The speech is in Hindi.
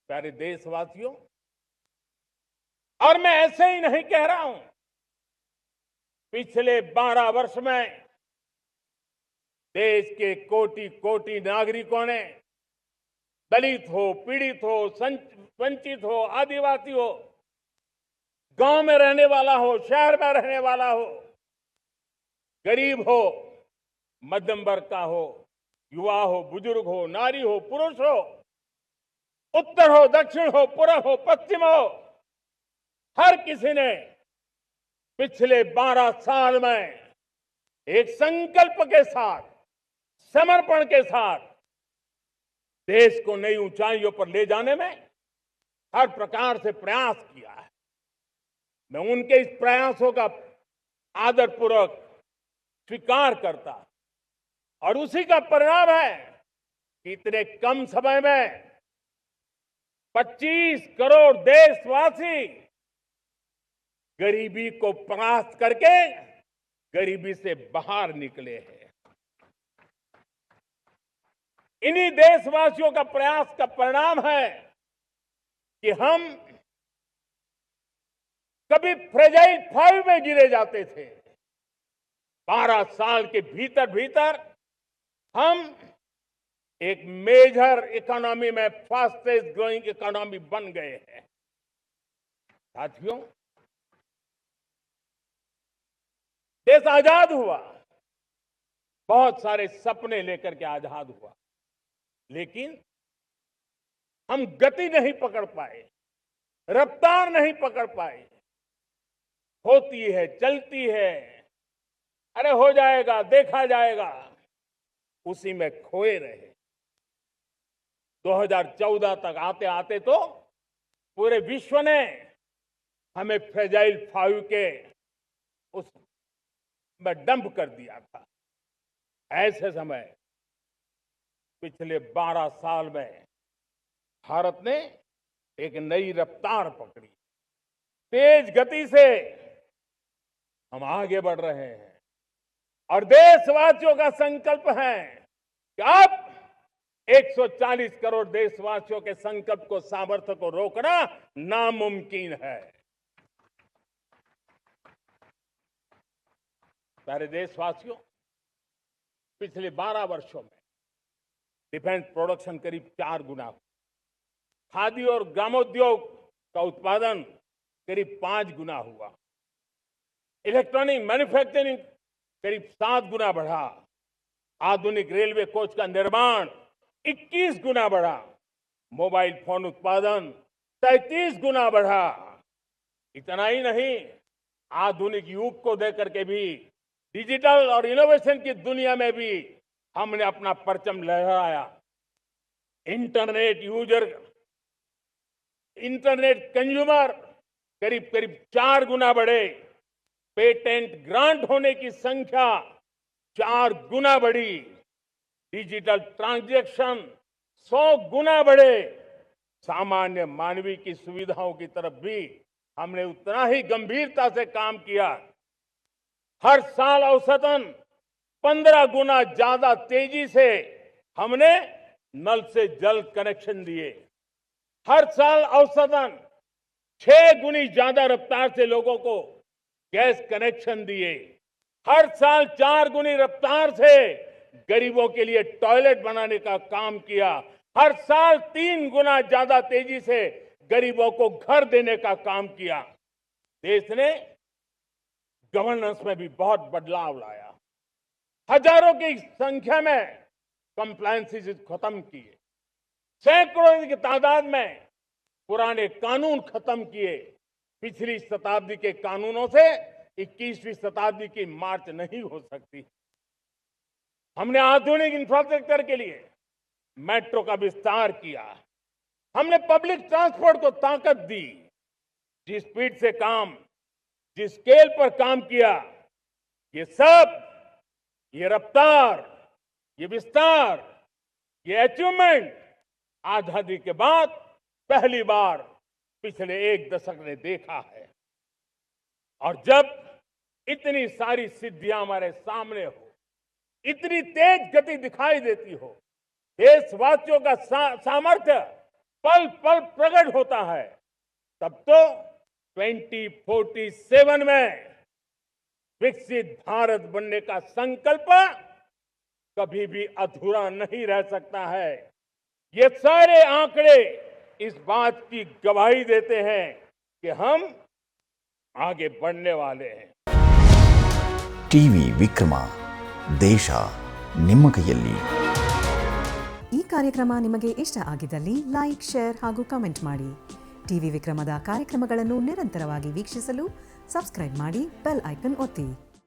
प्यारे देशवासियों, और मैं ऐसे ही नहीं कह रहा हूं। पिछले 12 वर्ष में देश के कोटि कोटि नागरिकों ने, दलित हो, पीड़ित हो, वंचित हो, आदिवासी हो, गांव में रहने वाला हो, शहर में रहने वाला हो, गरीब हो, मध्यम वर्ग का हो, युवा हो, बुजुर्ग हो, नारी हो, पुरुष हो, उत्तर हो, दक्षिण हो, पूर्व हो, पश्चिम हो, हर किसी ने पिछले 12 साल में एक संकल्प के साथ, समर्पण के साथ देश को नई ऊंचाइयों पर ले जाने में हर प्रकार से प्रयास किया है। मैं उनके इस प्रयासों का आदरपूर्वक स्वीकार करता और उसी का परिणाम है कि इतने कम समय में 25 करोड़ देशवासी गरीबी को परास्त करके गरीबी से बाहर निकले हैं। इन्हीं देशवासियों का प्रयास का परिणाम है कि हम कभी फ्रेजाइल 5 में गिरे जाते थे। 12 साल के भीतर भीतर हम एक मेजर इकोनॉमी में फास्टेस्ट ग्रोइंग इकोनॉमी बन गए हैं। साथियों, देश आजाद हुआ, बहुत सारे सपने लेकर के आजाद हुआ, लेकिन हम गति नहीं पकड़ पाए, रफ्तार नहीं पकड़ पाए। होती है, चलती है, अरे हो जाएगा, देखा जाएगा, उसी में खोए रहे। 2014 तक आते आते तो पूरे विश्व ने हमें फ्रेजाइल 5 के उस में डंप कर दिया था। ऐसे समय पिछले 12 साल में भारत ने एक नई रफ्तार पकड़ी। तेज गति से हम आगे बढ़ रहे हैं और देशवासियों का संकल्प है कि अब 140 करोड़ देशवासियों के संकल्प को, सामर्थ्य को रोकना नामुमकिन है। प्यारे देशवासियों, पिछले 12 वर्षों में डिफेंस प्रोडक्शन करीब 4 गुना हुआ। खादी और ग्रामोद्योग का उत्पादन करीब 5 गुना हुआ। इलेक्ट्रॉनिक मैन्युफैक्चरिंग करीब 7 गुना बढ़ा। आधुनिक रेलवे कोच का निर्माण 21 गुना बढ़ा। मोबाइल फोन उत्पादन 33 गुना बढ़ा। इतना ही नहीं, आधुनिक युग को देकर के भी डिजिटल और इनोवेशन की दुनिया में भी हमने अपना परचम लहराया। इंटरनेट यूजर, इंटरनेट कंज्यूमर करीब करीब 4 गुना बढ़े। पेटेंट ग्रांट होने की संख्या 4 गुना बढ़ी। डिजिटल ट्रांजैक्शन 100 गुना बढ़े। सामान्य मानवीय की सुविधाओं की तरफ भी हमने उतना ही गंभीरता से काम किया। हर साल औसतन 15 गुना ज्यादा तेजी से हमने नल से जल कनेक्शन दिए। हर साल औसतन 6 गुनी ज्यादा रफ्तार से लोगों को गैस कनेक्शन दिए। हर साल 4 गुनी रफ्तार से गरीबों के लिए टॉयलेट बनाने का काम किया। हर साल 3 गुना ज्यादा तेजी से गरीबों को घर देने का काम किया। देश ने गवर्नेंस में भी बहुत बदलाव लाया। हजारों की संख्या में कंप्लायंसेस खत्म किए। सैकड़ों की तादाद में पुराने कानून खत्म किए। पिछली शताब्दी के कानूनों से 21वीं शताब्दी की मार्च नहीं हो सकती। हमने आधुनिक इंफ्रास्ट्रक्चर के लिए मेट्रो का विस्तार किया। हमने पब्लिक ट्रांसपोर्ट को ताकत दी। जिस स्पीड से काम, जिस स्केल पर काम किया, ये सब, ये रफ्तार, ये विस्तार, ये अचीवमेंट आजादी के बाद पहली बार पिछले 1 दशक ने देखा है। और जब इतनी सारी सिद्धियां हमारे सामने हो, इतनी तेज गति दिखाई देती हो, देशवासियों का सामर्थ्य पल पल प्रकट होता है, तब तो 2047 में विकसित भारत बनने का संकल्प कभी भी अधूरा नहीं रह सकता है। ये सारे आंकड़े इस बात की गवाही देते हैं कि हम आगे बढ़ने वाले हैं। ಟಿವಿ ವಿಕ್ರಮ ದೇಶ ನಿಮ್ಮ ಕೈಯಲ್ಲಿ. ಈ ಕಾರ್ಯಕ್ರಮ ನಿಮಗೆ ಇಷ್ಟ ಆಗಿದ್ದಲ್ಲಿ ಲೈಕ್, ಶೇರ್ ಹಾಗೂ ಕಮೆಂಟ್ ಮಾಡಿ. ಟಿವಿ ವಿಕ್ರಮದ ಕಾರ್ಯಕ್ರಮಗಳನ್ನು ನಿರಂತರವಾಗಿ ವೀಕ್ಷಿಸಲು ಸಬ್ಸ್ಕ್ರೈಬ್ ಮಾಡಿ, ಬೆಲ್ ಐಕನ್ ಒತ್ತಿ.